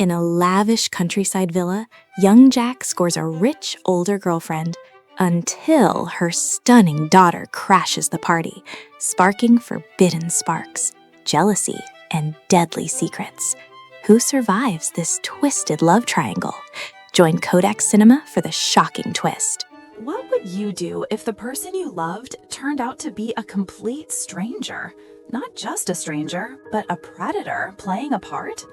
In a lavish countryside villa, young Jack scores a rich older girlfriend until her stunning daughter crashes the party, sparking forbidden sparks, jealousy, and deadly secrets. Who survives this twisted love triangle? Join Codex Cinema for the shocking twist. What would you do if the person you loved turned out to be a complete stranger? Not just a stranger, but a predator playing a part?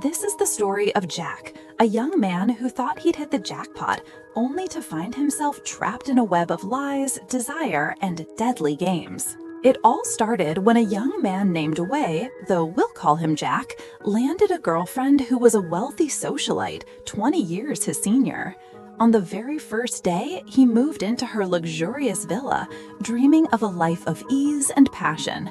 This is the story of Jack, a young man who thought he'd hit the jackpot, only to find himself trapped in a web of lies, desire, and deadly games. It all started when a young man named Way, though we'll call him Jack, landed a girlfriend who was a wealthy socialite, 20 years his senior. On the very first day, he moved into her luxurious villa, dreaming of a life of ease and passion.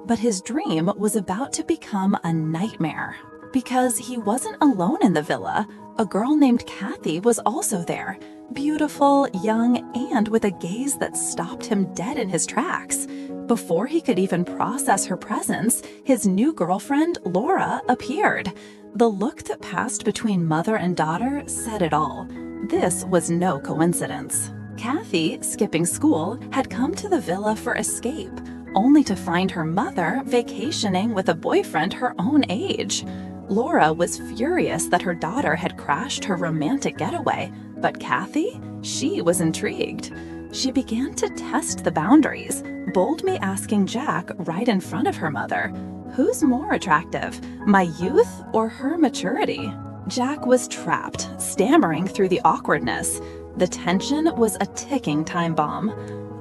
But his dream was about to become a nightmare. Because he wasn't alone in the villa, a girl named Kathy was also there, beautiful, young, and with a gaze that stopped him dead in his tracks. Before he could even process her presence, his new girlfriend, Laura, appeared. The look that passed between mother and daughter said it all. This was no coincidence. Kathy, skipping school, had come to the villa for escape, only to find her mother vacationing with a boyfriend her own age. Laura was furious that her daughter had crashed her romantic getaway, but Kathy? She was intrigued. She began to test the boundaries, boldly asking Jack right in front of her mother, "Who's more attractive, my youth or her maturity?" Jack was trapped, stammering through the awkwardness. The tension was a ticking time bomb.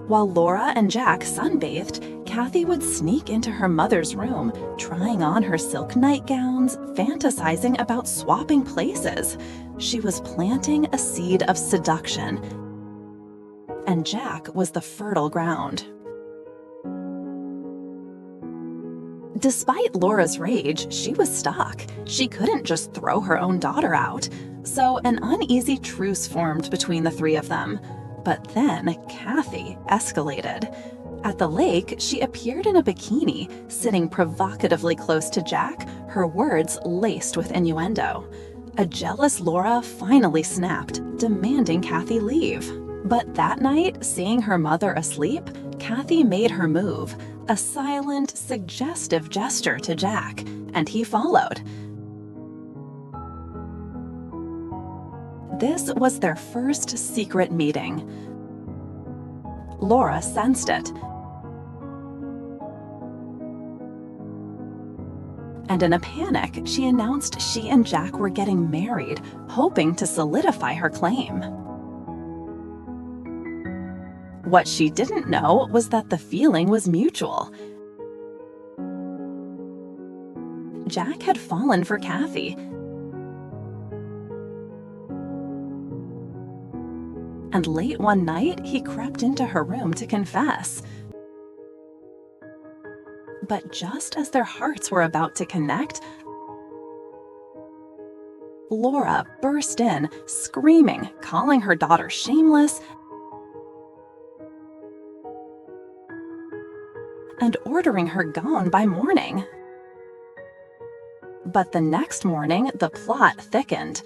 While Laura and Jack sunbathed, Kathy would sneak into her mother's room, trying on her silk nightgowns, fantasizing about swapping places. She was planting a seed of seduction, and Jack was the fertile ground. Despite Laura's rage, she was stuck. She couldn't just throw her own daughter out. So an uneasy truce formed between the three of them. But then Kathy escalated. At the lake, she appeared in a bikini, sitting provocatively close to Jack, her words laced with innuendo. A jealous Laura finally snapped, demanding Kathy leave. But that night, seeing her mother asleep, Kathy made her move, a silent, suggestive gesture to Jack, and he followed. This was their first secret meeting. Laura sensed it. And in a panic, she announced she and Jack were getting married, hoping to solidify her claim. What she didn't know was that the feeling was mutual. Jack had fallen for Kathy. And late one night, he crept into her room to confess. But just as their hearts were about to connect, Laura burst in, screaming, calling her daughter shameless, and ordering her gone by morning. But the next morning, the plot thickened.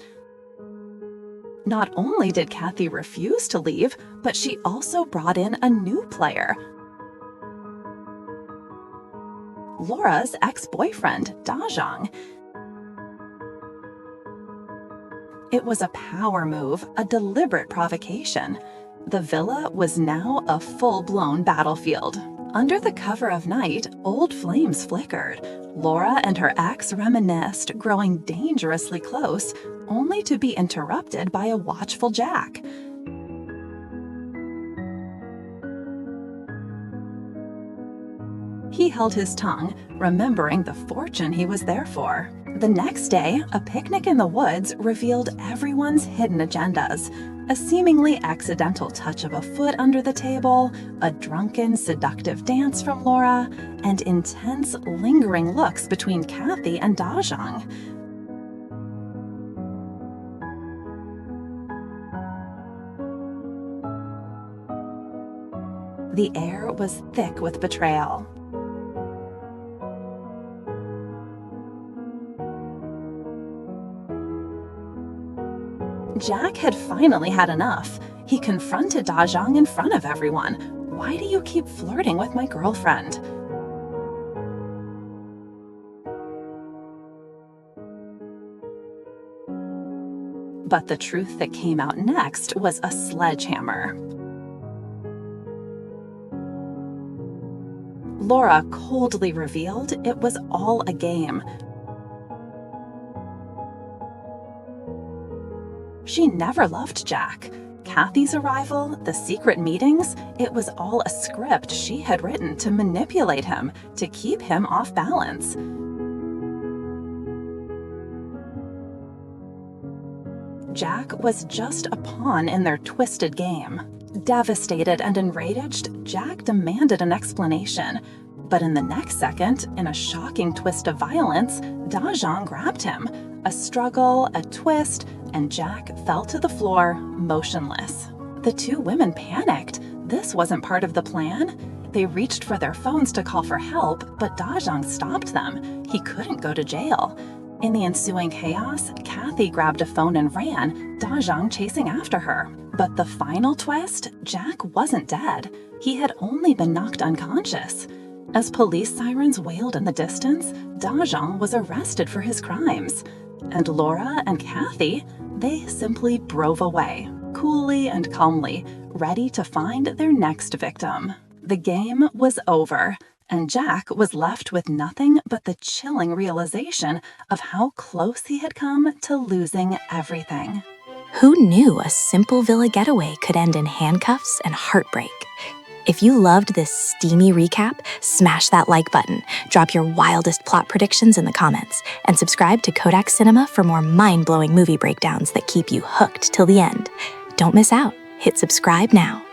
Not only did Kathy refuse to leave, but she also brought in a new player. Laura's ex-boyfriend, Dajong. It was a power move, a deliberate provocation. The villa was now a full-blown battlefield. Under the cover of night, old flames flickered. Laura and her ex reminisced, growing dangerously close, only to be interrupted by a watchful Jack. He held his tongue, remembering the fortune he was there for. The next day, a picnic in the woods revealed everyone's hidden agendas. A seemingly accidental touch of a foot under the table, a drunken, seductive dance from Laura, and intense, lingering looks between Kathy and Dajong. The air was thick with betrayal. Jack had finally had enough. He confronted Da Zhang in front of everyone. "Why do you keep flirting with my girlfriend?" But the truth that came out next was a sledgehammer. Laura coldly revealed it was all a game. She never loved Jack. Kathy's arrival, the secret meetings, it was all a script she had written to manipulate him, to keep him off balance. Jack was just a pawn in their twisted game. Devastated and enraged, Jack demanded an explanation. But in the next second, in a shocking twist of violence, Da Zhang grabbed him. A struggle, a twist, and Jack fell to the floor, motionless. The two women panicked. This wasn't part of the plan. They reached for their phones to call for help, but Da Zhang stopped them. He couldn't go to jail. In the ensuing chaos, Kathy grabbed a phone and ran, Da Zhang chasing after her. But the final twist, Jack wasn't dead. He had only been knocked unconscious. As police sirens wailed in the distance, Da Zhang was arrested for his crimes. And Laura and Kathy, they simply drove away, coolly and calmly, ready to find their next victim. The game was over, and Jack was left with nothing but the chilling realization of how close he had come to losing everything. Who knew a simple villa getaway could end in handcuffs and heartbreak? If you loved this steamy recap, smash that like button, drop your wildest plot predictions in the comments, and subscribe to Codex Cinema for more mind-blowing movie breakdowns that keep you hooked till the end. Don't miss out. Hit subscribe now.